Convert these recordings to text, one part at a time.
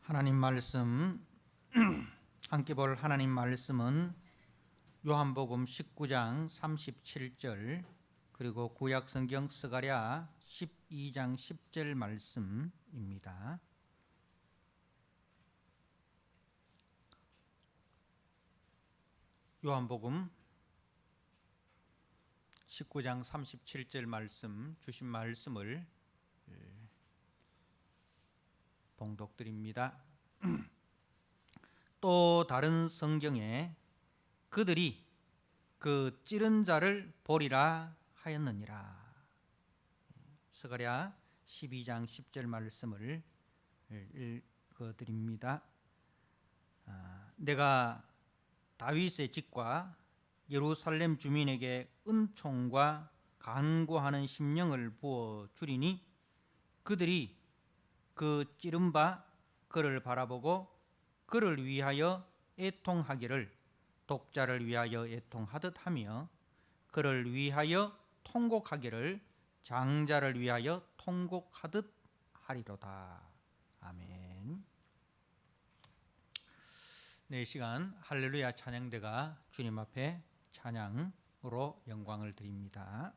하나님 말씀 함께 볼 하나님 말씀은 요한복음 19장 37절 그리고 구약성경 스가랴 12장 10절 말씀입니다. 요한복음 19장 37절 말씀 주신 말씀을 봉독드립니다. 또 다른 성경에 그들이 그 찌른 자를 보리라 하였느니라. 스가랴 12장 10절 말씀을 읽어드립니다. 내가 다윗의 집과 예루살렘 주민에게 은총과 간구하는 심령을 부어 주리니 그들이 그 찌른 바 그를 바라보고 그를 위하여 애통하기를 독자를 위하여 애통하듯 하며 그를 위하여 통곡하기를 장자를 위하여 통곡하듯 하리로다. 아멘. 네, 시간 할렐루야 찬양대가 주님 앞에 찬양으로 영광을 드립니다.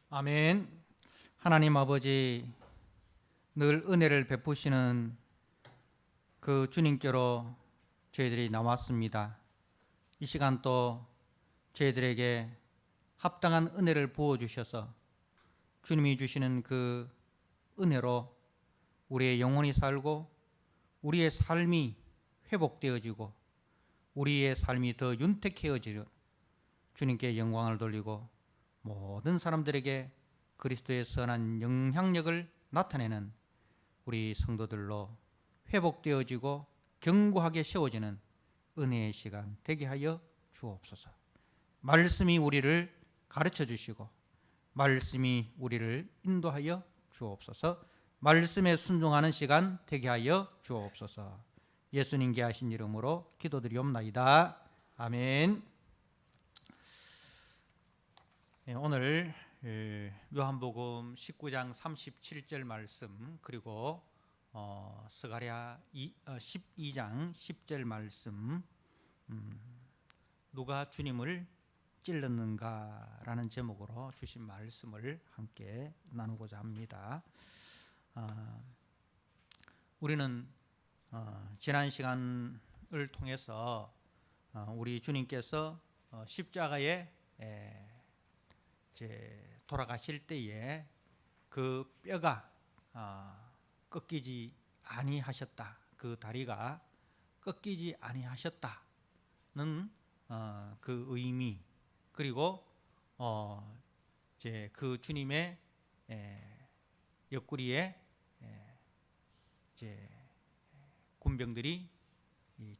아멘. 하나님 아버지, 늘 은혜를 베푸시는 그 주님께로 저희들이 나왔습니다. 이 시간 또 저희들에게 합당한 은혜를 부어주셔서 주님이 주시는 그 은혜로 우리의 영혼이 살고 우리의 삶이 회복되어지고 우리의 삶이 더 윤택해지려 주님께 영광을 돌리고 모든 사람들에게 그리스도의 선한 영향력을 나타내는 우리 성도들로 회복되어지고 견고하게 세워지는 은혜의 시간 되게 하여 주옵소서. 말씀이 우리를 가르쳐 주시고 말씀이 우리를 인도하여 주옵소서. 말씀에 순종하는 시간 되게 하여 주옵소서. 예수님께 하신 이름으로 기도드리옵나이다. 아멘. 오늘 요한복음 19장 37절 말씀, 그리고 스가랴 12장 10절 말씀, 누가 주님을 찔렀는가라는 제목으로 주신 말씀을 함께 나누고자 합니다. 우리는 지난 시간을 통해서 우리 주님께서 십자가에 돌아가실 때에 그 뼈가 꺾이지 아니하셨다, 그 다리가 꺾이지 아니하셨다는 그 의미, 그리고 그 주님의 옆구리에 군병들이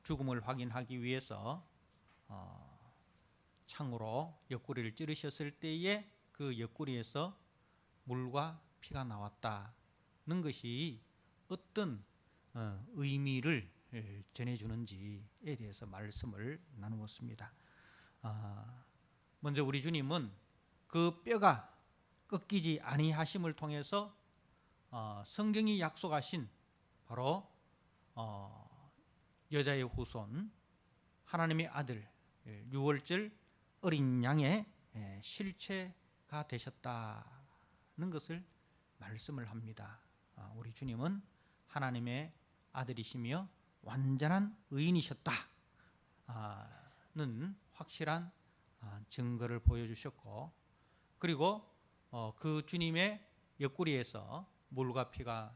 죽음을 확인하기 위해서 창으로 옆구리를 찌르셨을 때에 그 옆구리에서 물과 피가 나왔다는 것이 어떤 의미를 전해주는지에 대해서 말씀을 나누었습니다. 먼저 우리 주님은 그 뼈가 꺾이지 아니하심을 통해서 성경이 약속하신 바로 여자의 후손 하나님의 아들 유월절 어린 양의 실체가 되셨다는 것을 말씀을 합니다. 우리 주님은 하나님의 아들이시며 완전한 의인이셨다는 확실한 증거를 보여주셨고, 그리고 그 주님의 옆구리에서 물과 피가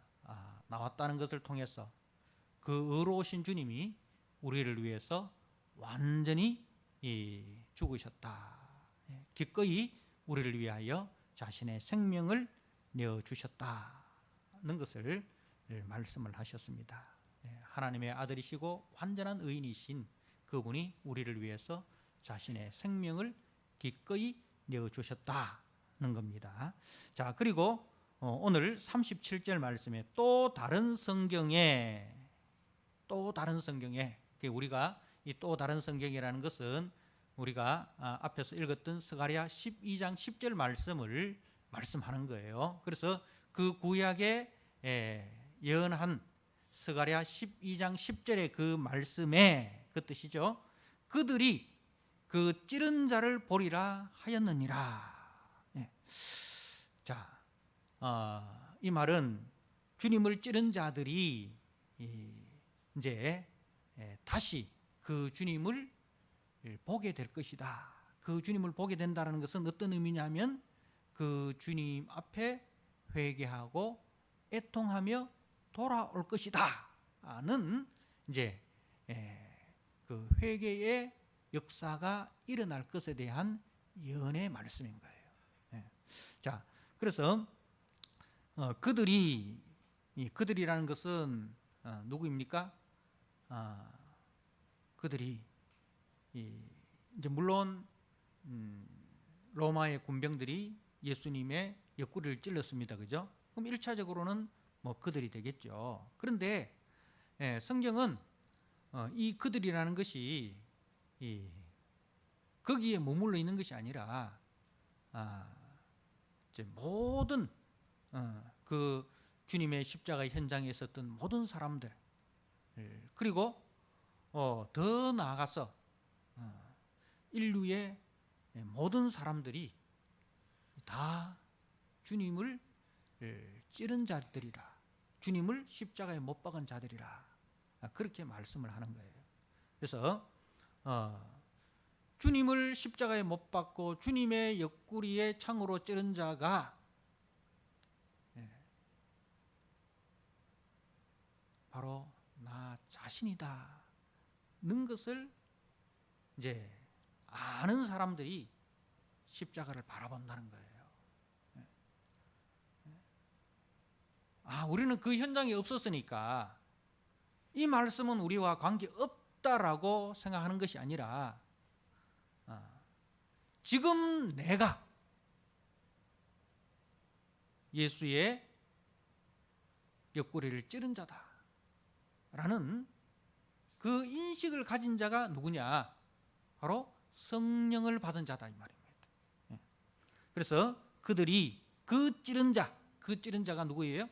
나왔다는 것을 통해서 그 의로우신 주님이 우리를 위해서 완전히 죽으셨다, 기꺼이 우리를 위하여 자신의 생명을 내어주셨다는 것을 말씀을 하셨습니다. 하나님의 아들이시고 완전한 의인이신 그분이 우리를 위해서 자신의 생명을 기꺼이 내어주셨다는 겁니다. 자, 그리고 오늘 37절 말씀에 또 다른 성경에 우리가 이 또 다른 성경이라는 것은 우리가 앞에서 읽었던 스가랴 12장 10절 말씀을 말씀하는 거예요. 그래서 그 구약에 예언한 스가랴 12장 10절의 그 말씀의 그 뜻이죠. 그들이 그 찌른 자를 보리라 하였느니라. 자, 이 말은 주님을 찌른 자들이 이제 다시 그 주님을 보게 될 것이다. 그 주님을 보게 된다는 것은 어떤 의미냐면 그 주님 앞에 회개하고 애통하며 돌아올 것이다는 이제 그 회개의 역사가 일어날 것에 대한 예언의 말씀인 거예요. 자, 그래서 그들이라는 것은 누구입니까? 그들이 이제 물론 로마의 군병들이 예수님의 옆구리를 찔렀습니다. 그죠? 그럼 1차적으로는 뭐 그들이 되겠죠. 그런데 성경은 이 그들이라는 것이 거기에 머물러 있는 것이 아니라 이제 모든 그 주님의 십자가 현장에 있었던 모든 사람들, 그리고 더 나아가서 인류의 모든 사람들이 다 주님을 찌른 자들이라, 주님을 십자가에 못 박은 자들이라, 그렇게 말씀을 하는 거예요. 그래서 주님을 십자가에 못 박고 주님의 옆구리에 창으로 찌른 자가 바로 나 자신이다 는 것을 이제 아는 사람들이 십자가를 바라본다는 거예요. 우리는 그 현장에 없었으니까 이 말씀은 우리와 관계없다라고 생각하는 것이 아니라 지금 내가 예수의 옆구리를 찌른 자다라는 그 인식을 가진 자가 누구냐? 바로 성령을 받은 자다 이 말입니다. 그래서 그들이 그 찌른 자가 누구예요?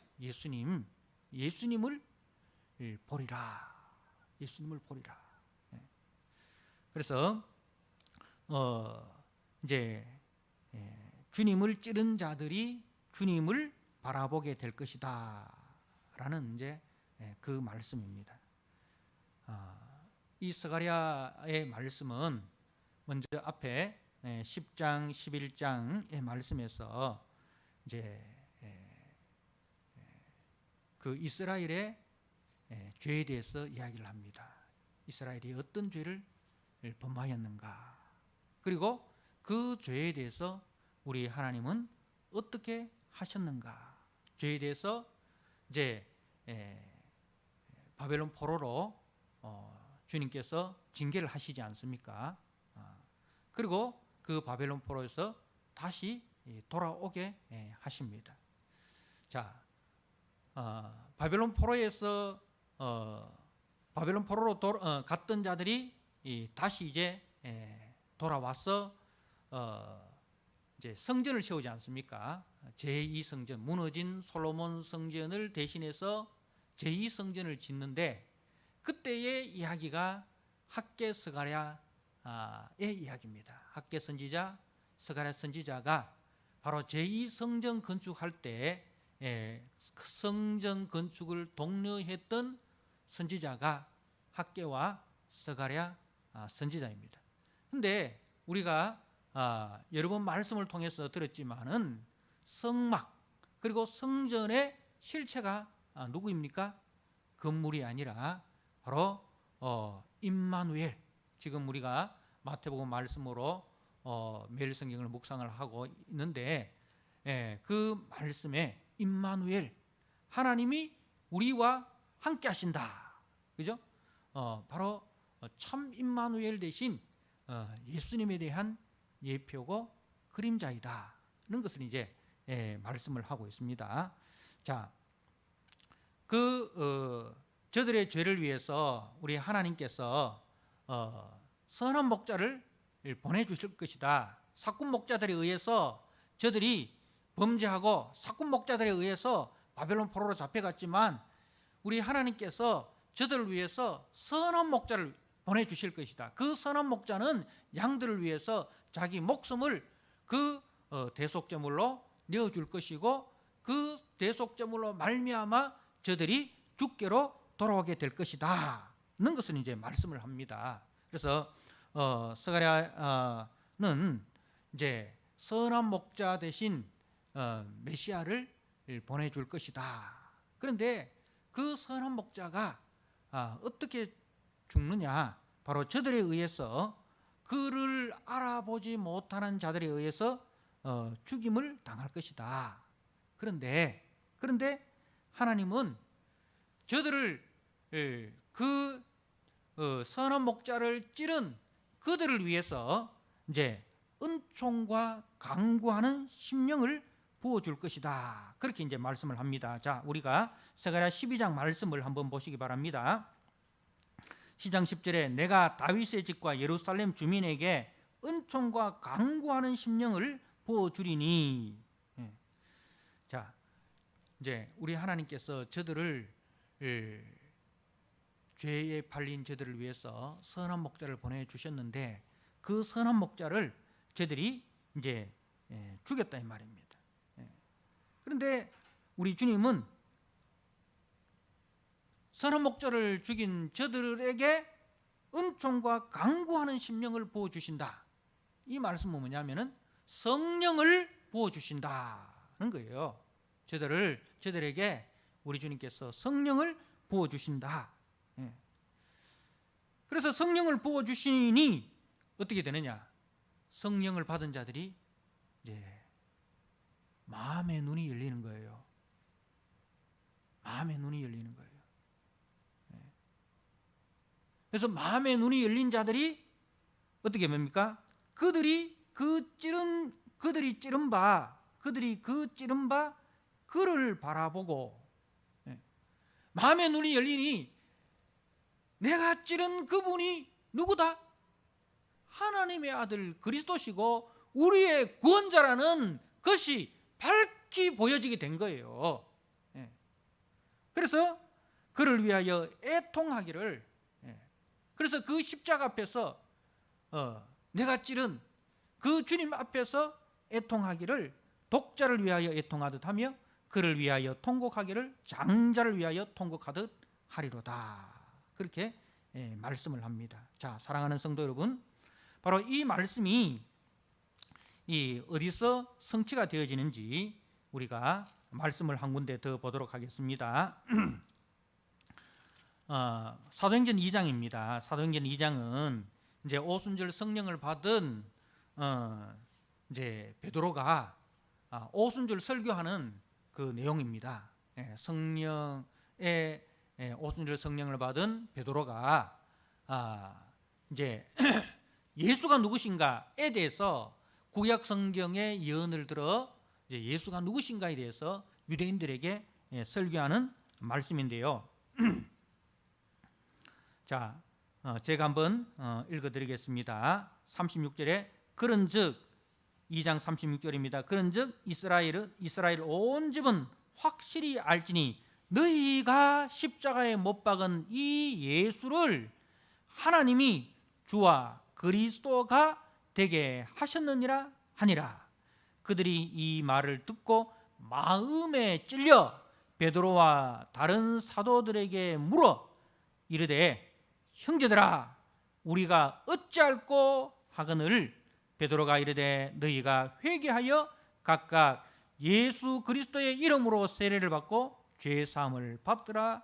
예수님을 보리라. 예수님을 보리라. 그래서 이제 주님을 찌른 자들이 주님을 바라보게 될 것이다라는 이제 그 말씀입니다. 이 스가랴의 말씀은 먼저 앞에 10장, 11장의 말씀에서 이제 그 이스라엘의 죄에 대해서 이야기를 합니다. 이스라엘이 어떤 죄를 범하였는가, 그리고 그 죄에 대해서 우리 하나님은 어떻게 하셨는가, 죄에 대해서 이제 바벨론 포로로 주님께서 징계를 하시지 않습니까? 그리고 그 바벨론 포로에서 다시 돌아오게 하십니다. 자, 바벨론 포로에서 바벨론 포로로 갔던 자들이 다시 이제 돌아와서 이제 성전을 세우지 않습니까? 제2성전, 무너진 솔로몬 성전을 대신해서 제2성전을 짓는데, 그때의 이야기가 학개 스가랴의 이야기입니다. 학개 선지자, 스가랴 선지자가 바로 제2성전 건축할 때 성전 건축을 독려했던 선지자가 학개와 스가랴 선지자입니다. 그런데 우리가 여러 번 말씀을 통해서 들었지만은 성막 그리고 성전의 실체가 누구입니까? 건물이 아니라 바로 임마누엘, 지금 우리가 마태복음 말씀으로 매일 성경을 묵상을 하고 있는데 그 말씀에 임마누엘, 하나님이 우리와 함께 하신다, 그죠? 바로 참 임마누엘 대신 예수님에 대한 예표고 그림자이다는 것을 이제 말씀을 하고 있습니다. 자, 저들의 죄를 위해서 우리 하나님께서 선한 목자를 보내주실 것이다. 사꾼 목자들에 의해서 저들이 범죄하고 사꾼 목자들에 의해서 바벨론 포로로 잡혀갔지만 우리 하나님께서 저들을 위해서 선한 목자를 보내주실 것이다. 그 선한 목자는 양들을 위해서 자기 목숨을 그 대속제물로 내어줄 것이고, 그 대속제물로 말미암아 저들이 주께로 돌아오게 될 것이다 는 것을 이제 말씀을 합니다. 그래서 스가랴는 이제 선한 목자 대신 메시아를 보내줄 것이다. 그런데 그 선한 목자가 어떻게 죽느냐? 바로 저들에 의해서, 그를 알아보지 못하는 자들에 의해서 죽임을 당할 것이다. 그런데 하나님은 저들을 그 선한 목자를 찌른 그들을 위해서 이제 은총과 강구하는 심령을 부어줄 것이다, 그렇게 이제 말씀을 합니다. 자, 우리가 스가랴 12장 말씀을 한번 보시기 바랍니다. 10장 10절에 내가 다윗의 집과 예루살렘 주민에게 은총과 강구하는 심령을 부어주리니. 자, 이제 우리 하나님께서 저들을 죄에 팔린 저들을 위해서 선한 목자를 보내주셨는데, 그 선한 목자를 저들이 이제 죽였다 이 말입니다. 그런데 우리 주님은 선한 목자를 죽인 저들에게 은총과 강구하는 심령을 부어주신다. 이 말씀은 뭐냐면은 성령을 부어주신다는 거예요. 저들에게 우리 주님께서 성령을 부어주신다. 예. 그래서 성령을 부어주시니 어떻게 되느냐? 성령을 받은 자들이 이제 마음의 눈이 열리는 거예요. 마음의 눈이 열리는 거예요. 예. 그래서 마음의 눈이 열린 자들이 어떻게 됩니까? 그들이 그 찌른 바 그를 바라보고, 예. 마음의 눈이 열리니 내가 찌른 그분이 누구다? 하나님의 아들 그리스도시고 우리의 구원자라는 것이 밝히 보여지게 된 거예요. 예. 그래서 그를 위하여 애통하기를, 예. 그래서 그 십자가 앞에서 내가 찌른 그 주님 앞에서 애통하기를 독자를 위하여 애통하듯 하며 그를 위하여 통곡하기를 장자를 위하여 통곡하듯 하리로다. 그렇게 말씀을 합니다. 자, 사랑하는 성도 여러분, 바로 이 말씀이 어디서 성취가 되어지는지 우리가 말씀을 한 군데 더 보도록 하겠습니다. 사도행전 2장입니다. 사도행전 2장은 이제 오순절 성령을 받은 이제 베드로가 오순절 설교하는 그 내용입니다. 오순절 성령을 받은 베드로가 이제 예수가 누구신가에 대해서 구약 성경의 예언을 들어 이제 예수가 누구신가에 대해서 유대인들에게 설교하는 말씀인데요. 자, 제가 한번 읽어드리겠습니다. 36절에 그런즉 2장 36절입니다. 그런즉 이스라엘 온 집은 확실히 알지니 너희가 십자가에 못 박은 이 예수를 하나님이 주와 그리스도가 되게 하셨느니라 하니라. 그들이 이 말을 듣고 마음에 찔려 베드로와 다른 사도들에게 물어 이르되 형제들아 우리가 어찌할꼬 하거늘 베드로가 이르되 너희가 회개하여 각각 예수 그리스도의 이름으로 세례를 받고 죄 사함을 받으라.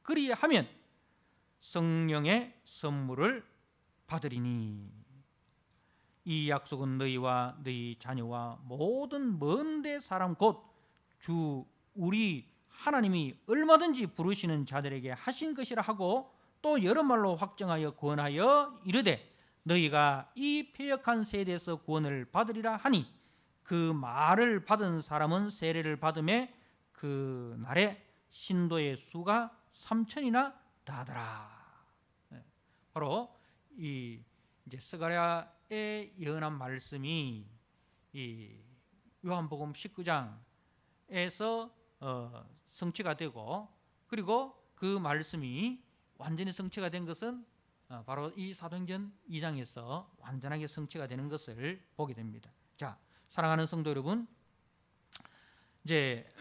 그리하면 성령의 선물을 받으리니 이 약속은 너희와 너희 자녀와 모든 먼데 사람 곧 주 우리 하나님이 얼마든지 부르시는 자들에게 하신 것이라 하고 또 여러 말로 확정하여 구원하여 이르되 너희가 이 패역한 세대에서 구원을 받으리라 하니 그 말을 받은 사람은 세례를 받음에 그 날에 신도의 수가 3,000이나 다하더라. 바로 이 이제 스가랴의 예언한 말씀이 이 요한복음 19장에서 성취가 되고, 그리고 그 말씀이 완전히 성취가 된 것은 바로 이 사도행전 2장에서 완전하게 성취가 되는 것을 보게 됩니다. 자, 사랑하는 성도 여러분, 이제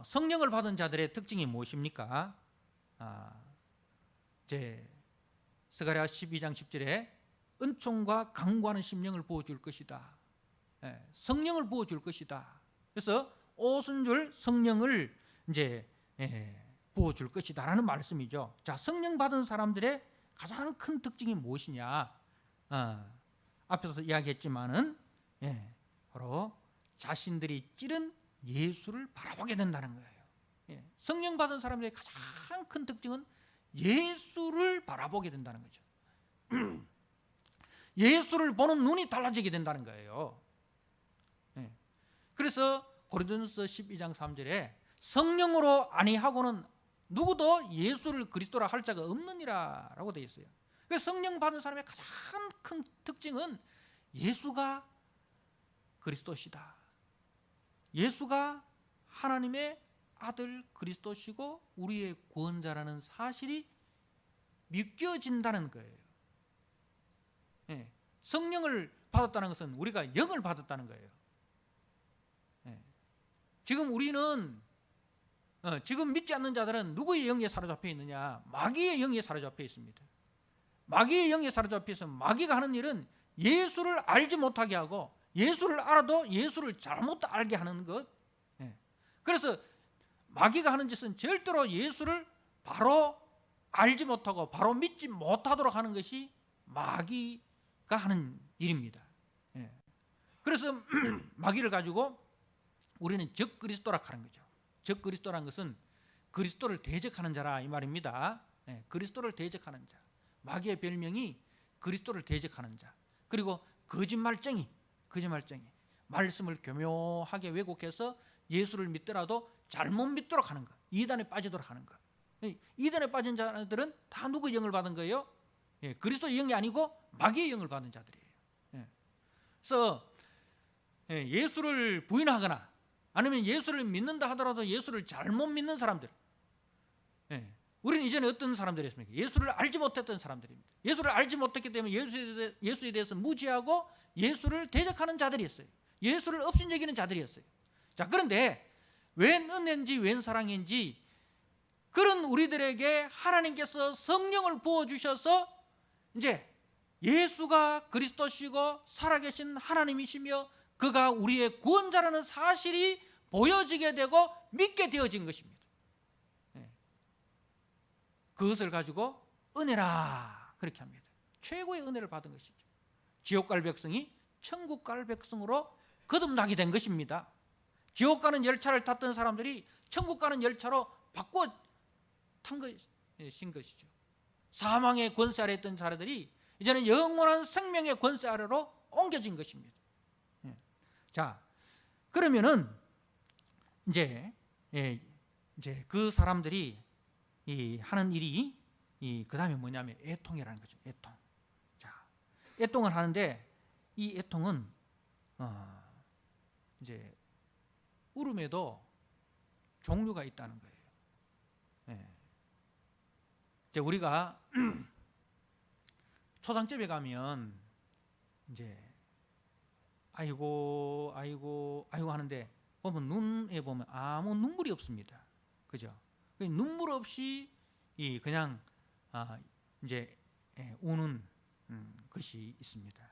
성령을 받은 자들의 특징이 무엇입니까? 이제 스가랴 12장 10절에 은총과 강구하는 심령을 부어줄 것이다. 성령을 부어줄 것이다. 그래서 오순절 성령을 이제 부어줄 것이다라는 말씀이죠. 자, 성령 받은 사람들의 가장 큰 특징이 무엇이냐? 앞에서 이야기했지만은 바로 자신들이 찌른 예수를 바라보게 된다는 거예요. 성령 받은 사람들의 가장 큰 특징은 예수를 바라보게 된다는 거죠. 예수를 보는 눈이 달라지게 된다는 거예요. 그래서 고린도전서 12장 3절에 성령으로 아니하고는 누구도 예수를 그리스도라 할 자가 없느니라 라고 되어 있어요. 그래서 성령 받은 사람의 가장 큰 특징은 예수가 그리스도시다. 예수가 하나님의 아들 그리스도시고 우리의 구원자라는 사실이 믿겨진다는 거예요. 성령을 받았다는 것은 우리가 영을 받았다는 거예요. 지금 우리는 지금 믿지 않는 자들은 누구의 영에 사로잡혀 있느냐? 마귀의 영에 사로잡혀 있습니다. 마귀의 영에 사로잡혀 있으면 마귀가 하는 일은 예수를 알지 못하게 하고 예수를 알아도 예수를 잘못 알게 하는 것. 그래서 마귀가 하는 짓은 절대로 예수를 바로 알지 못하고 바로 믿지 못하도록 하는 것이 마귀가 하는 일입니다. 그래서 마귀를 가지고 우리는 적그리스도라 하는 거죠. 적그리스도라는 것은 그리스도를 대적하는 자라 이 말입니다. 그리스도를 대적하는 자. 마귀의 별명이 그리스도를 대적하는 자. 그리고 거짓말쟁이. 말씀을 교묘하게 왜곡해서 예수를 믿더라도 잘못 믿도록 하는 것. 이단에 빠지도록 하는 것. 이단에 빠진 자들은 다 누구의 영을 받은 거예요? 그리스도의 영이 아니고 마귀의 영을 받은 자들이에요. 그래서 예수를 부인하거나 아니면 예수를 믿는다 하더라도 예수를 잘못 믿는 사람들. 우리는 이전에 어떤 사람들이었습니까? 예수를 알지 못했던 사람들입니다. 예수를 알지 못했기 때문에 예수에 대해서 무지하고 예수를 대적하는 자들이었어요. 예수를 업신여기는 자들이었어요. 자, 그런데 웬 은혜인지 웬 사랑인지 그런 우리들에게 하나님께서 성령을 부어주셔서 이제 예수가 그리스도시고 살아계신 하나님이시며 그가 우리의 구원자라는 사실이 보여지게 되고 믿게 되어진 것입니다. 그것을 가지고 은혜라 그렇게 합니다. 최고의 은혜를 받은 것이죠. 지옥 갈 백성이 천국 갈 백성으로 거듭나게 된 것입니다. 지옥 가는 열차를 탔던 사람들이 천국 가는 열차로 바꿔 탄 것인 것이죠. 사망의 권세 아래 있던 자들이 이제는 영원한 생명의 권세 아래로 옮겨진 것입니다. 자, 그러면은 이제 그 사람들이 하는 일이 그 다음에 뭐냐면 애통이라는 거죠. 애통. 자, 애통을 하는데 이 애통은 이제 울음에도 종류가 있다는 거예요. 이제 우리가 초상집에 가면 이제 아이고 하는데 보면 눈에 보면 아무 눈물이 없습니다. 그죠? 눈물 없이 그냥 이제 우는 것이 있습니다.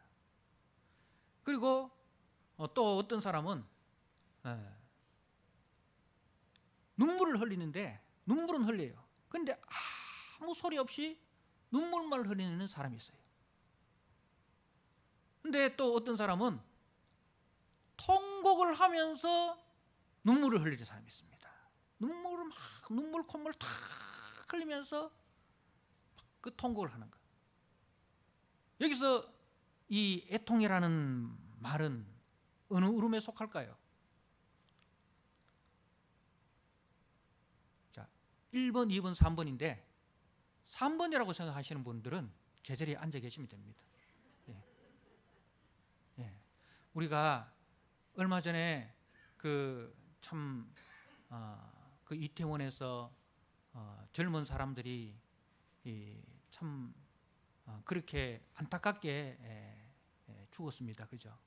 그리고 또 어떤 사람은 눈물을 흘리는데 눈물은 흘려요. 그런데 아무 소리 없이 눈물만 흘리는 사람이 있어요. 근데 또 어떤 사람은 통곡을 하면서 눈물을 흘리는 사람이 있습니다. 눈물 콧물 탁 흘리면서 그 통곡을 하는 것. 여기서 이 애통이라는 말은 어느 울음에 속할까요? 자, 1번, 2번, 3번인데 3번이라고 생각하시는 분들은 제자리에 앉아 계시면 됩니다. 우리가 얼마 전에 그 이태원에서 젊은 사람들이 참 그렇게 안타깝게 죽었습니다. 그죠?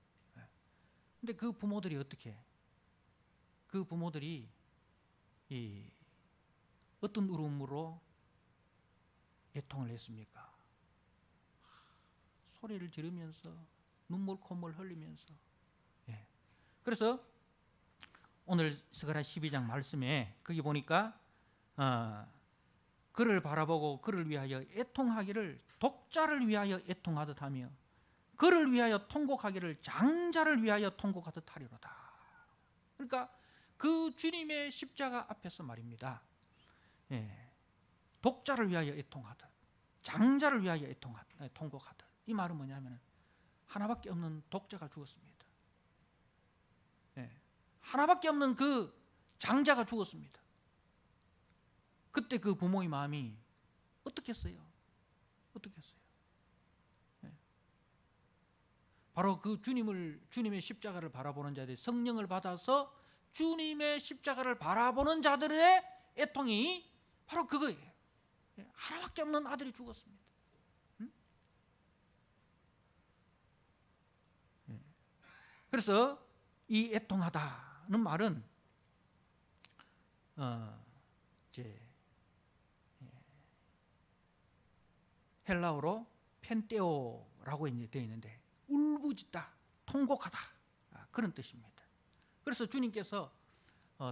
근데 그 부모들이 어떻게? 그 부모들이 어떤 울음으로 애통을 했습니까? 소리를 지르면서 눈물 콧물 흘리면서. 그래서 오늘 스가랴 12장 말씀에 거기 보니까 그를 바라보고 그를 위하여 애통하기를 독자를 위하여 애통하듯 하며 그를 위하여 통곡하기를 장자를 위하여 통곡하듯 하리로다. 그러니까 그 주님의 십자가 앞에서 말입니다. 독자를 위하여 애통하듯 장자를 위하여 통곡하듯. 이 말은 뭐냐면 하나밖에 없는 독자가 죽었습니다. 하나밖에 없는 그 장자가 죽었습니다. 그때 그 부모의 마음이 어떻겠어요? 바로 그 주님의 십자가를 바라보는 자들이 성령을 받아서 주님의 십자가를 바라보는 자들의 애통이 바로 그거예요. 하나밖에 없는 아들이 죽었습니다. 그래서 이 애통하다는 말은 이제 헬라어로 펜테오라고 되어 있는데 울부짖다, 통곡하다, 그런 뜻입니다. 그래서 주님께서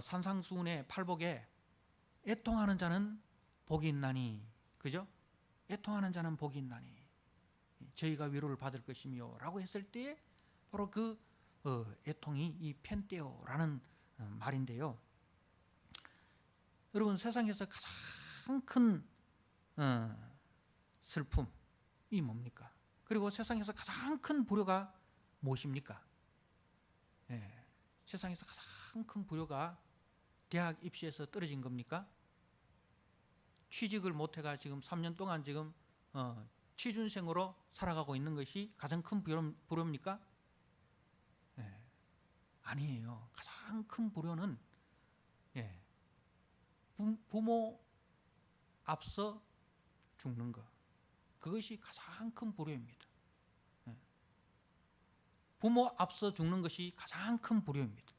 산상수훈의 팔복에 애통하는 자는 복이 있나니, 그죠? 애통하는 자는 복이 있나니 저희가 위로를 받을 것이며 라고 했을 때에 바로 그 애통이 이 펜테오라는 말인데요. 여러분, 세상에서 가장 큰 슬픔이 뭡니까? 그리고 세상에서 가장 큰 불효가 무엇입니까? 세상에서 가장 큰 불효가 대학 입시에서 떨어진 겁니까? 취직을 못해가 지금 3년 동안 지금 취준생으로 살아가고 있는 것이 가장 큰 불효입니까? 아니에요. 가장 큰 불효는 부모 앞서 죽는 것, 그것이 가장 큰 불효입니다. 부모 앞서 죽는 것이 가장 큰 불효입니다.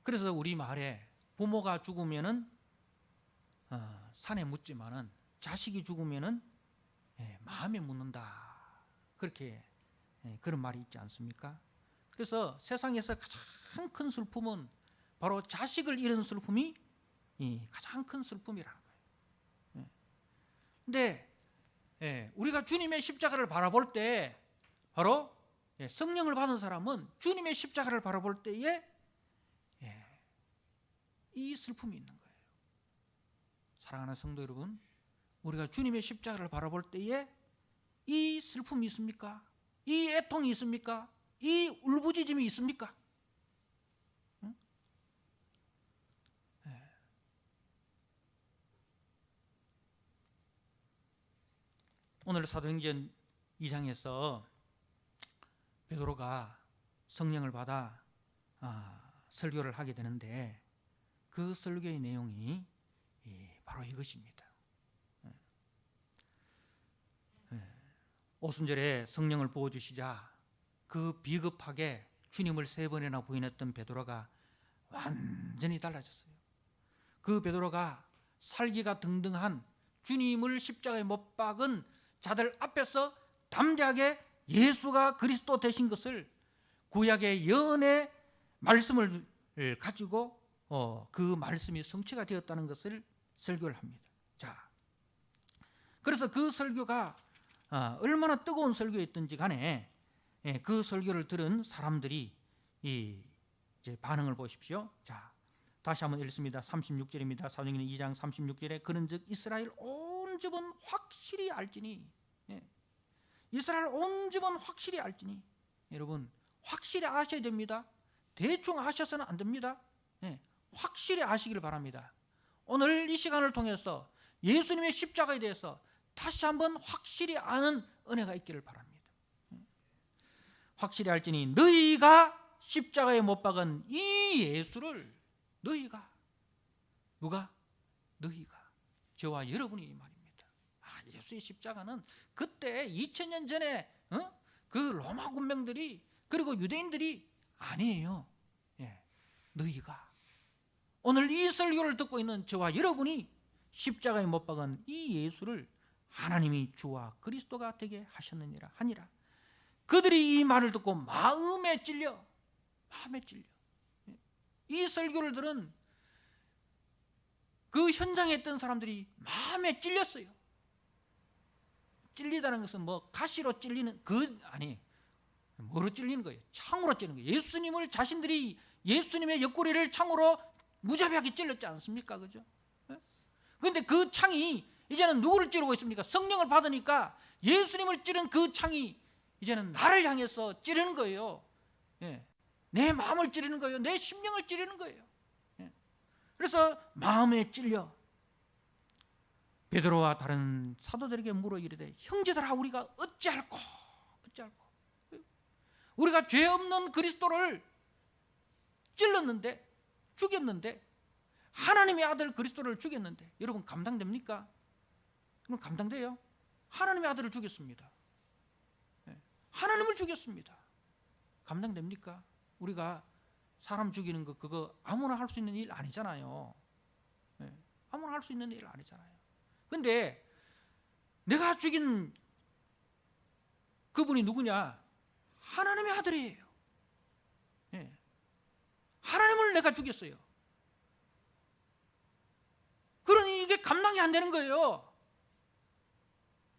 그래서 우리 말에 부모가 죽으면은 산에 묻지만은 자식이 죽으면은 마음에 묻는다, 그렇게 그런 말이 있지 않습니까? 그래서 세상에서 가장 큰 슬픔은 바로 자식을 잃은 슬픔이 가장 큰 슬픔이라는 거예요. 근데 우리가 주님의 십자가를 바라볼 때, 바로 성령을 받은 사람은 주님의 십자가를 바라볼 때에 이 슬픔이 있는 거예요. 사랑하는 성도 여러분, 우리가 주님의 십자가를 바라볼 때에 이 슬픔이 있습니까? 이 애통이 있습니까? 이 울부짖음이 있습니까? 응? 오늘 사도행전 2장에서 베드로가 성령을 받아 설교를 하게 되는데, 그 설교의 내용이 바로 이것입니다. 오순절에 성령을 부어주시자 그 비겁하게 주님을 3번이나 부인했던 베드로가 완전히 달라졌어요. 그 베드로가 살기가 등등한 주님을 십자가에 못 박은 자들 앞에서 담대하게 예수가 그리스도 되신 것을, 구약의 예언의 말씀을 가지고 그 말씀이 성취가 되었다는 것을 설교를 합니다. 자, 그래서 그 설교가 얼마나 뜨거운 설교였든지 간에 그 설교를 들은 사람들이 이제 반응을 보십시오. 자, 다시 한번 읽습니다. 36절입니다. 사도행전 2장 36절에 그런즉 이스라엘 온 집은 확실히 알지니, 이스라엘 온 집은 확실히 알지니. 여러분, 확실히 아셔야 됩니다. 대충 아셔서는 안 됩니다. 확실히 아시길 바랍니다. 오늘 이 시간을 통해서 예수님의 십자가에 대해서 다시 한번 확실히 아는 은혜가 있기를 바랍니다. 확실히 알지니 너희가 십자가에 못 박은 이 예수를, 너희가, 누가? 너희가, 저와 여러분이 이 말입니다. 예수의 십자가는 그때 2000년 전에 그 로마 군병들이, 그리고 유대인들이 아니에요. 너희가, 오늘 이 설교를 듣고 있는 저와 여러분이 십자가에 못 박은 이 예수를 하나님이 주와 그리스도가 되게 하셨느니라 하니라. 그들이 이 말을 듣고 마음에 찔려 이 설교를 들은 그 현장에 있던 사람들이 마음에 찔렸어요. 찔리다는 것은 뭐 가시로 찔리는 아니, 뭐로 찔리는 거예요? 창으로 찔리는 거예요. 예수님을, 자신들이 예수님의 옆구리를 창으로 무자비하게 찔렀지 않습니까? 그죠? 그런데 그 창이 이제는 누구를 찌르고 있습니까? 성령을 받으니까 예수님을 찌른 그 창이 이제는 나를 향해서 찌르는 거예요. 내 마음을 찌르는 거예요. 내 심령을 찌르는 거예요. 그래서 마음에 찔려 베드로와 다른 사도들에게 물어 이르되 형제들아, 우리가 어찌할꼬. 우리가 죄 없는 그리스도를 찔렀는데, 죽였는데, 하나님의 아들 그리스도를 죽였는데, 여러분 감당됩니까? 여러분 감당돼요? 하나님의 아들을 죽였습니다. 하나님을 죽였습니다. 감당됩니까? 우리가 사람 죽이는 거 그거 아무나 할 수 있는 일 아니잖아요. 예, 아무나 할 수 있는 일 아니잖아요. 근데 내가 죽인 그분이 누구냐? 하나님의 아들이에요. 예, 하나님을 내가 죽였어요. 그러니 이게 감당이 안 되는 거예요.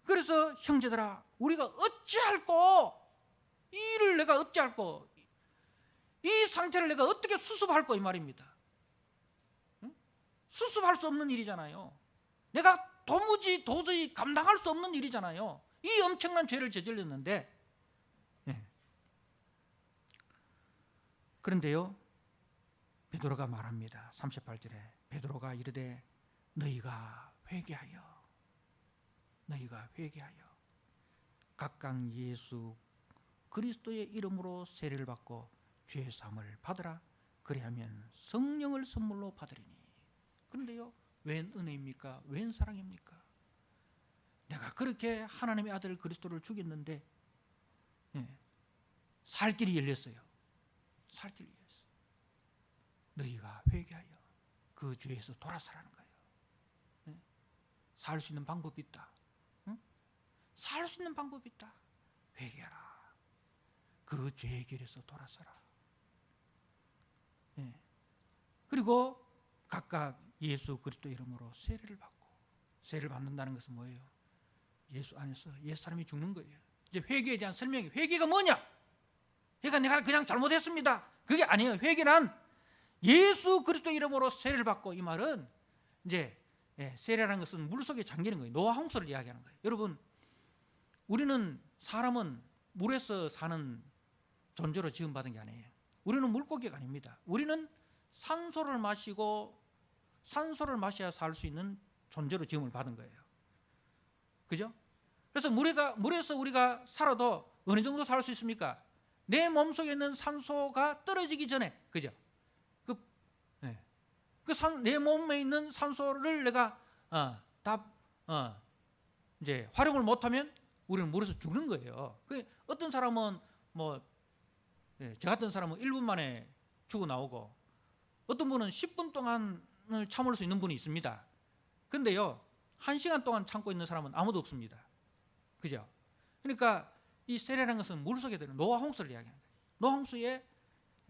그래서 형제들아, 우리가 어찌할꼬? 이 일을 내가 어찌할꼬? 이 상태를 내가 어떻게 수습할꼬? 이 말입니다. 응? 수습할 수 없는 일이잖아요. 내가 도저히 감당할 수 없는 일이잖아요. 이 엄청난 죄를 저질렀는데. 네. 그런데요, 베드로가 말합니다. 38절에 베드로가 이르되 너희가 회개하여 각각 예수 그리스도의 이름으로 세례를 받고 죄 사함을 받으라. 그리하면 성령을 선물로 받으리니. 그런데요, 웬 은혜입니까? 웬 사랑입니까? 내가 그렇게 하나님의 아들 그리스도를 죽였는데 살 길이 열렸어요. 살 길이 열렸어요. 너희가 회개하여 그 죄에서 돌아서라는 거예요. 살 수 있는 방법이 있다. 살 수 있는 방법이 있다. 회개하라. 그 죄의 길에서 돌아서라. 그리고 각각 예수 그리스도 이름으로 세례를 받고, 세례를 받는다는 것은 뭐예요? 예수 안에서 옛사람이 죽는 거예요. 이제 회개에 대한 설명이, 회개가 뭐냐? 그러니까 내가 그냥 잘못했습니다, 그게 아니에요. 회개란 예수 그리스도 이름으로 세례를 받고, 이 말은 이제 세례라는 것은 물속에 잠기는 거예요. 노아 홍수를 이야기하는 거예요. 여러분, 사람은 물에서 사는 존재로 지음받은 게 아니에요. 우리는 물고기가 아닙니다. 우리는 산소를 마셔야 살 수 있는 존재로 지음을 받은 거예요. 그죠? 그래서 물에서 우리가 살아도 어느 정도 살 수 있습니까? 내 몸속에 있는 산소가 떨어지기 전에, 그죠? 내 몸에 있는 산소를 내가 이제 활용을 못하면 우리는 물에서 죽는 거예요. 어떤 사람은 저 같은 사람은 1분 만에 죽어 나오고, 어떤 분은 10분 동안을 참을 수 있는 분이 있습니다. 근데요, 1시간 동안 참고 있는 사람은 아무도 없습니다. 그죠? 그러니까 이 세례라는 것은 물속에 들은 노아 홍수를 이야기하는 거예요. 노아 홍수에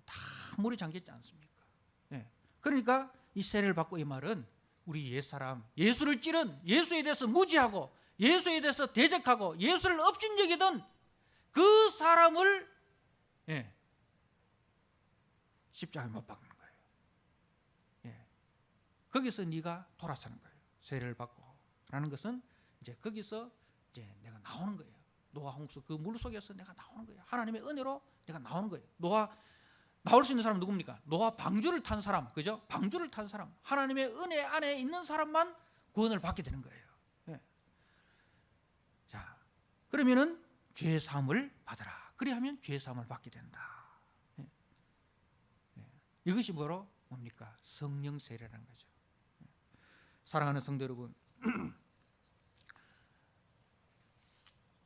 다 물이 잠겼지 않습니까? 그러니까 이 세례를 받고, 이 말은 우리 옛사람, 예수를 찌른, 예수에 대해서 무지하고 예수에 대해서 대적하고 예수를 업신여기던 그 사람을 십자가에 못 박는 거예요. 거기서 네가 돌아서는 거예요. 세례를 받고 라는 것은 이제 거기서 이제 내가 나오는 거예요. 노아 홍수 그 물 속에서 내가 나오는 거예요. 하나님의 은혜로 내가 나오는 거예요. 나올 수 있는 사람은 누굽니까? 노아 방주를 탄 사람, 그죠? 방주를 탄 사람, 하나님의 은혜 안에 있는 사람만 구원을 받게 되는 거예요. 자, 그러면은 죄 사함을 받아라. 그리하면 죄 사함을 받게 된다. 이것이 뭡니까? 성령 세례라는 거죠. 사랑하는 성도 여러분,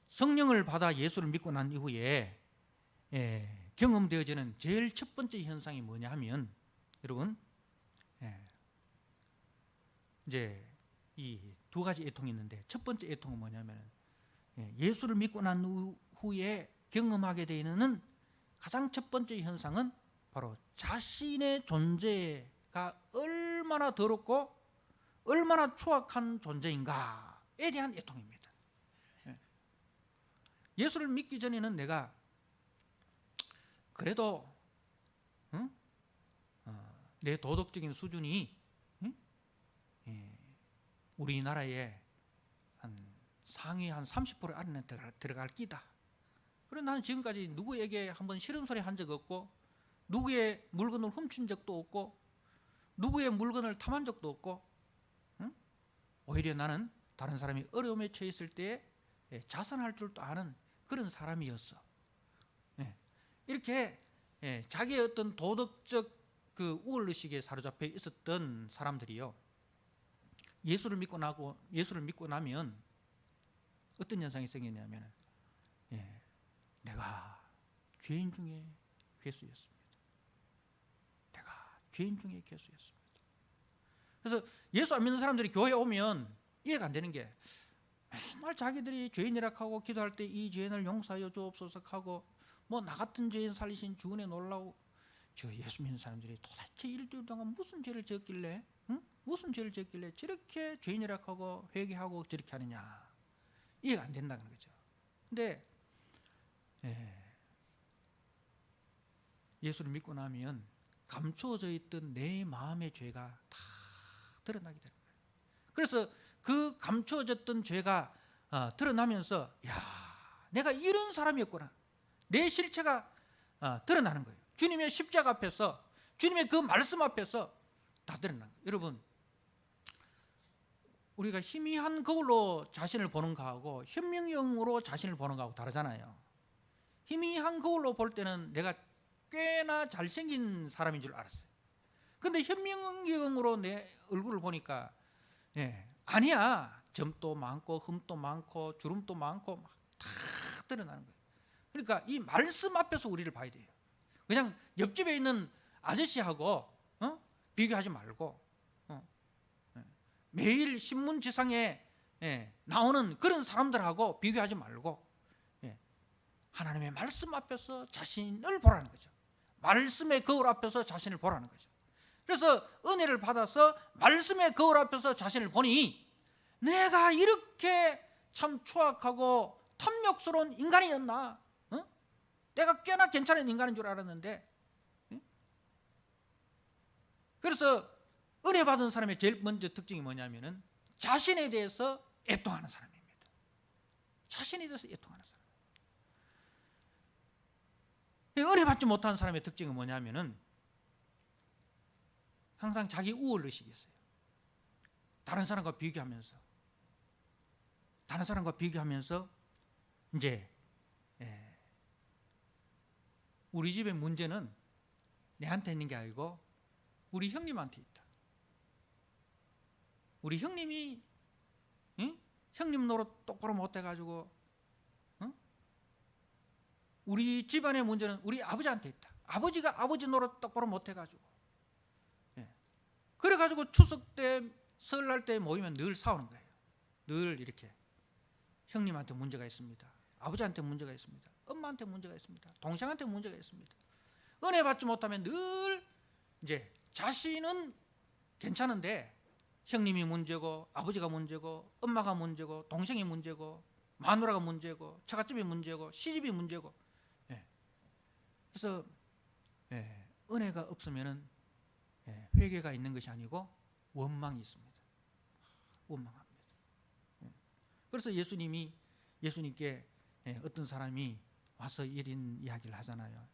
성령을 받아 예수를 믿고 난 이후에 경험되어지는 제일 첫 번째 현상이 뭐냐 하면, 여러분, 이제 이 두 가지 애통이 있는데, 첫 번째 애통은 뭐냐면 예수를 믿고 난 후에 경험하게 되는 가장 첫 번째 현상은 바로 자신의 존재가 얼마나 더럽고 얼마나 추악한 존재인가에 대한 애통입니다. 예수를 믿기 전에는 내가 그래도 내 도덕적인 수준이 우리나라의 상위 한 30% 안에 들어갈 끼다. 그런데 나는 지금까지 누구에게 한번 싫은 소리 한 적 없고, 누구의 물건을 훔친 적도 없고, 누구의 물건을 탐한 적도 없고, 오히려 나는 다른 사람이 어려움에 처해 있을 때에 자선할 줄도 아는 그런 사람이었어. 이렇게 자기의 어떤 도덕적 그 우월의식에 사로잡혀 있었던 사람들이요, 예수를 믿고 나면 어떤 현상이 생기냐면, 내가 죄인 중에 괴수였습니다. 죄인 중에 괴수였습니다. 그래서 예수 안 믿는 사람들이 교회에 오면 이해가 안 되는 게 맨날 자기들이 죄인이라 하고 기도할 때 이 죄인을 용서하여 주옵소서 하고 뭐 나 같은 죄인 살리신 주 은혜 놀라고, 저 예수 믿는 사람들이 도대체 일주일 동안 무슨 죄를 지었길래, 무슨 죄를 지었길래 저렇게 죄인이라 하고 회개하고 저렇게 하느냐, 이해가 안 된다는 거죠. 근데 예수를 믿고 나면 감추어져 있던 내 마음의 죄가 다 드러나게 되는 거예요. 그래서 그 감추어졌던 죄가 드러나면서 야, 내가 이런 사람이었구나, 내 실체가 드러나는 거예요. 주님의 십자가 앞에서, 주님의 그 말씀 앞에서 다 드러나는 거예요. 여러분, 우리가 희미한 거울로 자신을 보는 거하고 현명형으로 자신을 보는 거하고 다르잖아요. 희미한 거울로 볼 때는 내가 꽤나 잘생긴 사람인 줄 알았어요. 근데 현명형으로 내 얼굴을 보니까 아니야, 점도 많고 흠도 많고 주름도 많고 막 다 드러나는 거예요. 그러니까 이 말씀 앞에서 우리를 봐야 돼요. 그냥 옆집에 있는 아저씨하고 비교하지 말고, 매일 신문지상에 나오는 그런 사람들하고 비교하지 말고 하나님의 말씀 앞에서 자신을 보라는 거죠. 말씀의 거울 앞에서 자신을 보라는 거죠. 그래서 은혜를 받아서 말씀의 거울 앞에서 자신을 보니 내가 이렇게 참 추악하고 탐욕스러운 인간이었나, 내가 꽤나 괜찮은 인간인 줄 알았는데. 그래서 은혜 받은 사람의 제일 먼저 특징이 뭐냐면은 자신에 대해서 애통하는 사람입니다. 자신에 대해서 애통하는 사람. 은혜 받지 못한 사람의 특징은 뭐냐면은 항상 자기 우월 의식이 있어요. 다른 사람과 비교하면서 이제 우리 집의 문제는 내한테 있는 게 아니고 우리 형님한테 있다. 우리 형님이 형님 노릇 똑바로 못해가지고 우리 집안의 문제는 우리 아버지한테 있다. 아버지가 아버지 노릇 똑바로 못해가지고, 그래가지고 추석 때 설날 때 모이면 늘 싸우는 거예요. 늘 이렇게 형님한테 문제가 있습니다, 아버지한테 문제가 있습니다, 엄마한테 문제가 있습니다, 동생한테 문제가 있습니다. 은혜 받지 못하면 늘 이제 자신은 괜찮은데 형님이 문제고 아버지가 문제고 엄마가 문제고 동생이 문제고 마누라가 문제고 처갓집이 문제고 시집이 문제고. 그래서 은혜가 없으면은 회개가 있는 것이 아니고 원망이 있습니다. 원망합니다. 그래서 예수님께 어떤 사람이 와서 이런 이야기를 하잖아요.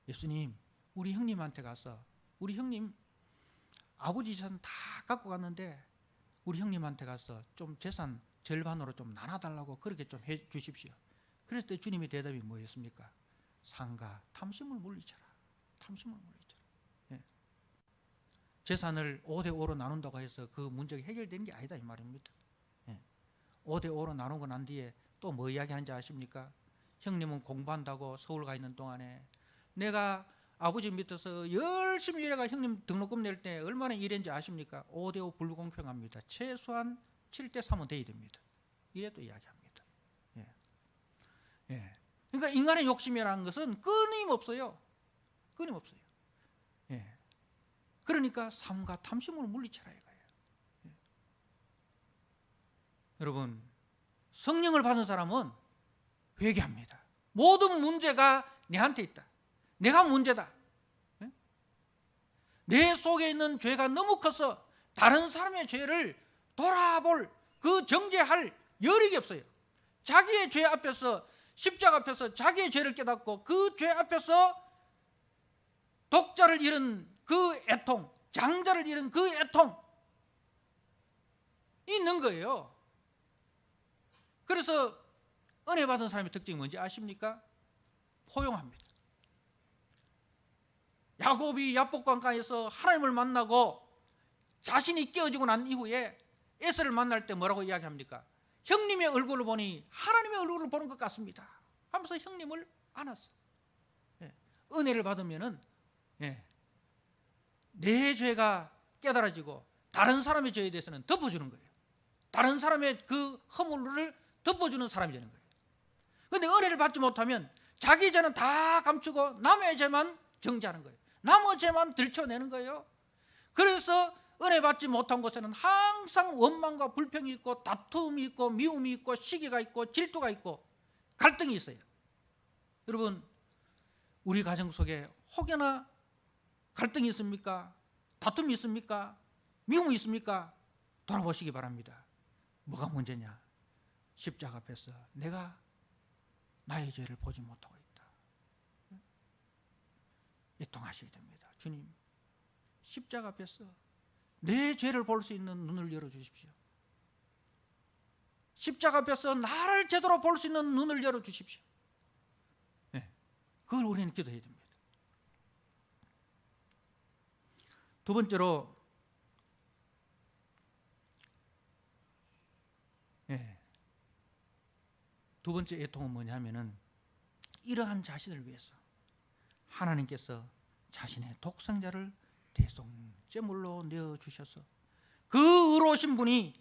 예수님, 우리 형님한테 가서, 우리 형님 아버지 재산 다 갖고 갔는데 우리 형님한테 가서 좀 재산 절반으로 좀 나눠달라고 그렇게 좀 해 주십시오. 그랬을 때 주님의 대답이 뭐였습니까? 상가 탐심을 물리쳐라. 탐심을 물리쳐라. 재산을 5대5로 나눈다고 해서 그 문제가 해결되는 게 아니다 이 말입니다. 5대5로 나누고 난 뒤에 또 뭐 이야기하는지 아십니까? 형님은 공부한다고 서울 가 있는 동안에 내가 아버지 밑에서 열심히 일해가 형님 등록금 낼 때 얼마나 일했는지 아십니까? 5대5 불공평합니다. 최소한 7대3은 돼야 됩니다. 이래도 이야기합니다. 그러니까 인간의 욕심이라는 것은 끊임없어요. 끊임없어요. 그러니까 삶과 탐심을 물리쳐라 이거예요. 여러분, 성령을 받은 사람은 회개합니다. 모든 문제가 내한테 있다. 내가 문제다. 내 속에 있는 죄가 너무 커서 다른 사람의 죄를 돌아볼, 그 정죄할 여력이 없어요. 자기의 죄 앞에서, 십자가 앞에서 자기의 죄를 깨닫고 그 죄 앞에서 독자를 잃은 그 애통, 장자를 잃은 그 애통 있는 거예요. 그래서 은혜 받은 사람의 특징이 뭔지 아십니까? 포용합니다. 야곱이 야복강가에서 하나님을 만나고 자신이 깨어지고 난 이후에 에서를 만날 때 뭐라고 이야기합니까? 형님의 얼굴을 보니 하나님의 얼굴을 보는 것 같습니다 하면서 형님을 안았어. 은혜를 받으면은 내 죄가 깨달아지고 다른 사람의 죄에 대해서는 덮어주는 거예요. 다른 사람의 그 허물을 덮어주는 사람이 되는 거예요. 그런데 은혜를 받지 못하면 자기 죄는 다 감추고 남의 죄만 정죄하는 거예요. 남의 죄만 들춰내는 거예요. 그래서 은혜 받지 못한 곳에는 항상 원망과 불평이 있고 다툼이 있고 미움이 있고 시기가 있고 질투가 있고 갈등이 있어요. 여러분, 우리 가정 속에 혹여나 갈등이 있습니까? 다툼이 있습니까? 미움이 있습니까? 돌아보시기 바랍니다. 뭐가 문제냐? 십자가 앞에서 내가 나의 죄를 보지 못하고 있다. 애통하셔야 됩니다. 주님, 십자가 앞에서 내 죄를 볼 수 있는 눈을 열어주십시오. 십자가 앞에서 나를 제대로 볼 수 있는 눈을 열어주십시오. 네, 그걸 우리는 기도해야 됩니다. 두 번째로, 두 번째 애통은 뭐냐면은 이러한 자신을 위해서 하나님께서 자신의 독생자를 대속제물로 내어주셔서 그 의로우신 분이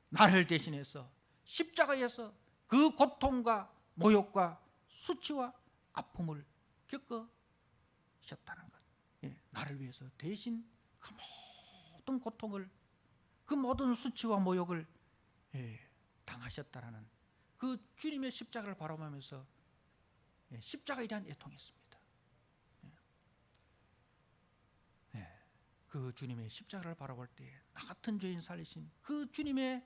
나를 대신해서 십자가에서 그 고통과 모욕과 수치와 아픔을 겪으셨다는 것. 나를 위해서 대신 그 모든 고통을, 그 모든 수치와 모욕을 당하셨다라는 그 주님의 십자가를 바라보면서 십자가에 대한 애통이 있습니다. 그 주님의 십자가를 바라볼 때 나 같은 죄인 살리신 그 주님의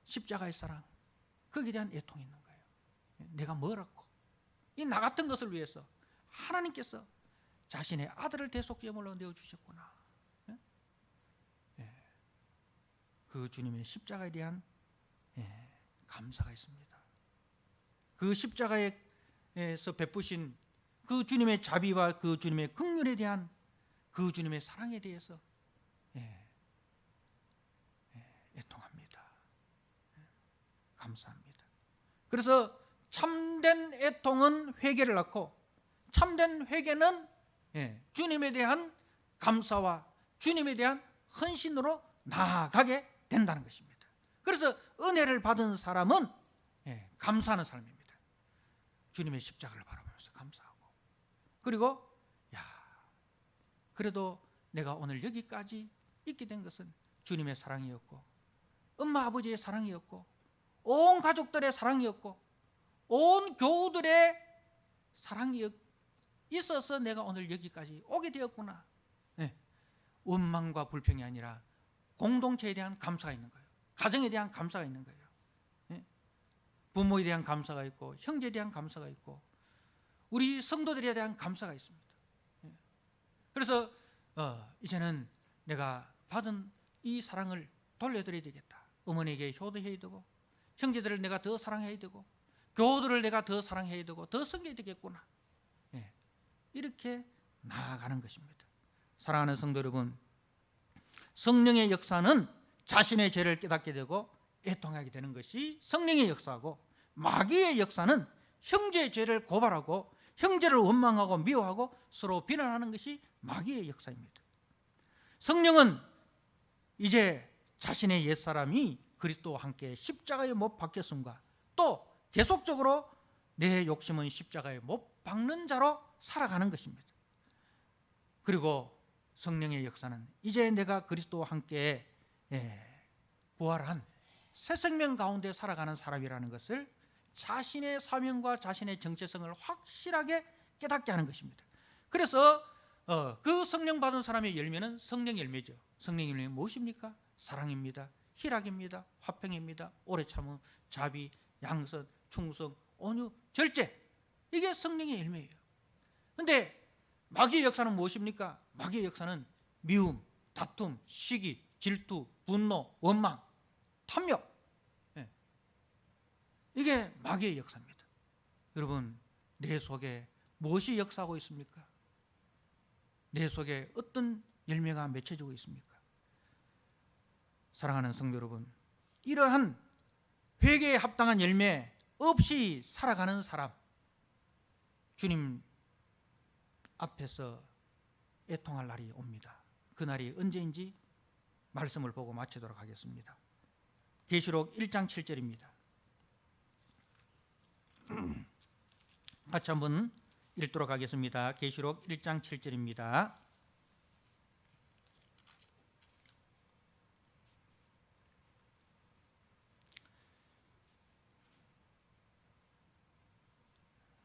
십자가의 사랑, 거기에 대한 애통이 있는 거예요. 내가 뭐라고 이 나 같은 것을 위해서 하나님께서 자신의 아들을 대속제물로 내어주셨구나. 그 주님의 십자가에 대한 감사가 있습니다. 그 십자가에서 베푸신 그 주님의 자비와 그 주님의 긍휼에 대한 그 주님의 사랑에 대해서 애통합니다. 감사합니다. 그래서 참된 애통은 회개를 낳고, 참된 회개는 주님에 대한 감사와 주님에 대한 헌신으로 나아가게 된다는 것입니다. 그래서 은혜를 받은 사람은 감사하는 사람입니다. 주님의 십자가를 바라보면서 감사하고, 그리고 그래도 내가 오늘 여기까지 있게 된 것은 주님의 사랑이었고, 엄마 아버지의 사랑이었고, 온 가족들의 사랑이었고, 온 교우들의 사랑이 있어서 내가 오늘 여기까지 오게 되었구나. 원망과 불평이 아니라 공동체에 대한 감사가 있는 거예요. 가정에 대한 감사가 있는 거예요. 부모에 대한 감사가 있고, 형제에 대한 감사가 있고, 우리 성도들에 대한 감사가 있습니다. 그래서 이제는 내가 받은 이 사랑을 돌려드려야 되겠다. 어머니에게 효도해야 되고, 형제들을 내가 더 사랑해야 되고, 교우들을 내가 더 사랑해야 되고, 더 섬겨야 되겠구나. 이렇게 나아가는 것입니다. 사랑하는 성도 여러분, 성령의 역사는 자신의 죄를 깨닫게 되고 애통하게 되는 것이 성령의 역사고, 마귀의 역사는 형제의 죄를 고발하고 형제를 원망하고 미워하고 서로 비난하는 것이 마귀의 역사입니다. 성령은 이제 자신의 옛사람이 그리스도와 함께 십자가에 못 박혔음과, 또 계속적으로 내 욕심은 십자가에 못 박는 자로 살아가는 것입니다. 그리고 성령의 역사는 이제 내가 그리스도와 함께 부활한 새 생명 가운데 살아가는 사람이라는 것을 자신의 사명과 자신의 정체성을 확실하게 깨닫게 하는 것입니다. 그래서 그 성령 받은 사람의 열매는 성령 열매죠. 성령 열매는 무엇입니까? 사랑입니다. 희락입니다. 화평입니다. 오래 참음, 자비, 양선, 충성, 온유, 절제. 이게 성령의 열매예요. 그런데 마귀의 역사는 무엇입니까? 마귀의 역사는 미움, 다툼, 시기, 질투, 분노, 원망, 탐욕. 이게 마귀의 역사입니다. 여러분, 내 속에 무엇이 역사하고 있습니까? 내 속에 어떤 열매가 맺혀지고 있습니까? 사랑하는 성도 여러분, 이러한 회개에 합당한 열매 없이 살아가는 사람, 주님 앞에서 애통할 날이 옵니다. 그날이 언제인지 말씀을 보고 마치도록 하겠습니다. 계시록 1장 7절입니다. 같이 한번 읽도록 하겠습니다. 계시록 1장 7절입니다.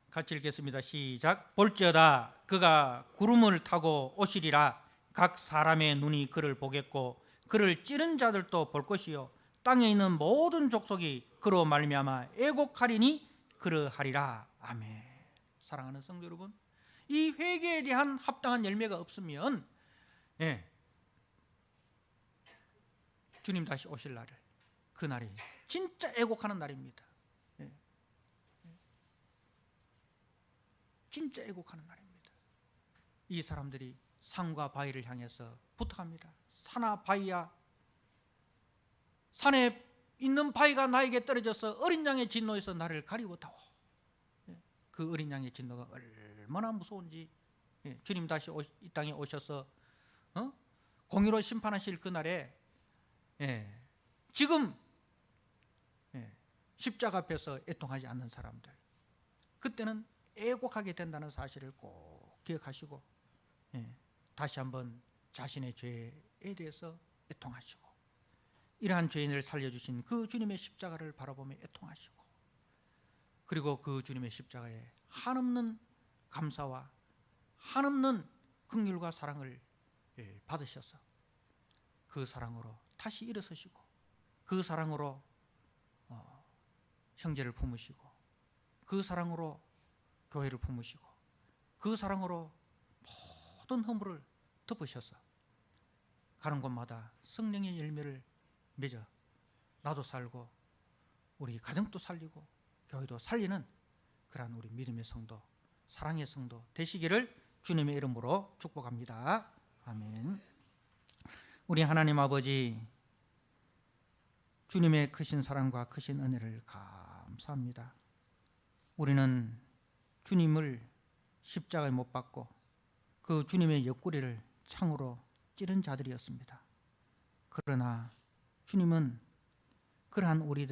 같이 읽겠습니다. 시작. 볼지어다 그가 구름을 타고 오시리라. 각 사람의 눈이 그를 보겠고 그를 찌른 자들도 볼 것이요 땅에 있는 모든 족속이 그로 말미암아 애곡하리니 그러하리라. 아멘. 사랑하는 성도 여러분, 이 회개에 대한 합당한 열매가 없으면 주님 다시 오실 날을, 그날이 진짜 애곡하는 날입니다. 진짜 애곡하는 날입니다. 이 사람들이 산과 바위를 향해서 부탁합니다. 산아 바위야, 산에 있는 바위가 나에게 떨어져서 어린 양의 진노에서 나를 가리워다오. 그 어린 양의 진노가 얼마나 무서운지, 주님 다시 이 땅에 오셔서 공의로 심판하실 그날에 지금 십자가 앞에서 애통하지 않는 사람들, 그때는 애곡하게 된다는 사실을 꼭 기억하시고 다시 한번 자신의 죄에 대해서 애통하시고, 이러한 죄인을 살려주신 그 주님의 십자가를 바라보며 애통하시고, 그리고 그 주님의 십자가에 한없는 감사와 한없는 긍휼과 사랑을 받으셔서 그 사랑으로 다시 일어서시고, 그 사랑으로 형제를 품으시고, 그 사랑으로 교회를 품으시고, 그 사랑으로 모든 허물을 덮으셔서 가는 곳마다 성령의 열매를 맺어 나도 살고 우리 가정도 살리고 교회도 살리는 그러한 우리 믿음의 성도, 사랑의 성도 되시기를 주님의 이름으로 축복합니다. 아멘. 우리 하나님 아버지, 주님의 크신 사랑과 크신 은혜를 감사합니다. 우리는 주님을 십자가에 못 박고 그 주님의 옆구리를 창으로 찌른 자들이었습니다. 그러나 주님은 그러한 우리의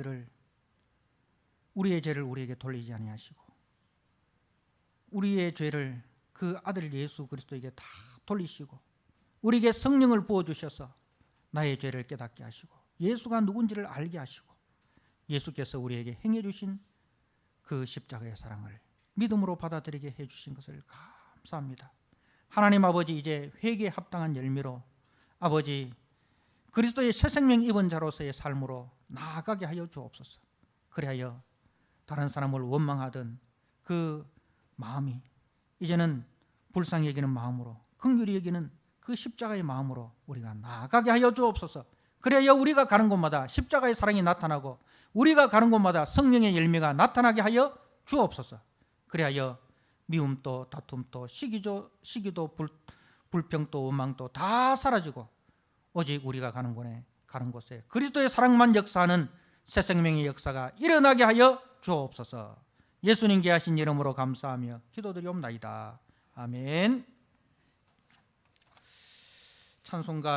죄를 우리에게 돌리지 아니하시고 우리의 죄를 그 아들 예수 그리스도에게 다 돌리시고 우리에게 성령을 부어주셔서 나의 죄를 깨닫게 하시고 예수가 누군지를 알게 하시고 예수께서 우리에게 행해 주신 그 십자가의 사랑을 믿음으로 받아들이게 해주신 것을 감사합니다. 하나님 아버지, 이제 회개에 합당한 열매로 아버지 그리스도의 새 생명 입은 자로서의 삶으로 나아가게 하여 주옵소서. 그리하여 다른 사람을 원망하던 그 마음이 이제는 불쌍히 여기는 마음으로, 긍휼히 여기는 그 십자가의 마음으로 우리가 나아가게 하여 주옵소서. 그래야 우리가 가는 곳마다 십자가의 사랑이 나타나고 우리가 가는 곳마다 성령의 열매가 나타나게 하여 주옵소서. 그래야 미움도 다툼도 시기도 불평도 원망도 다 사라지고 오직 우리가 가는 곳에 그리스도의 사랑만 역사하는 새 생명의 역사가 일어나게 하여 주옵소서. 예수님께 하신 이름으로 감사하며 기도드리옵나이다. 아멘. 찬송가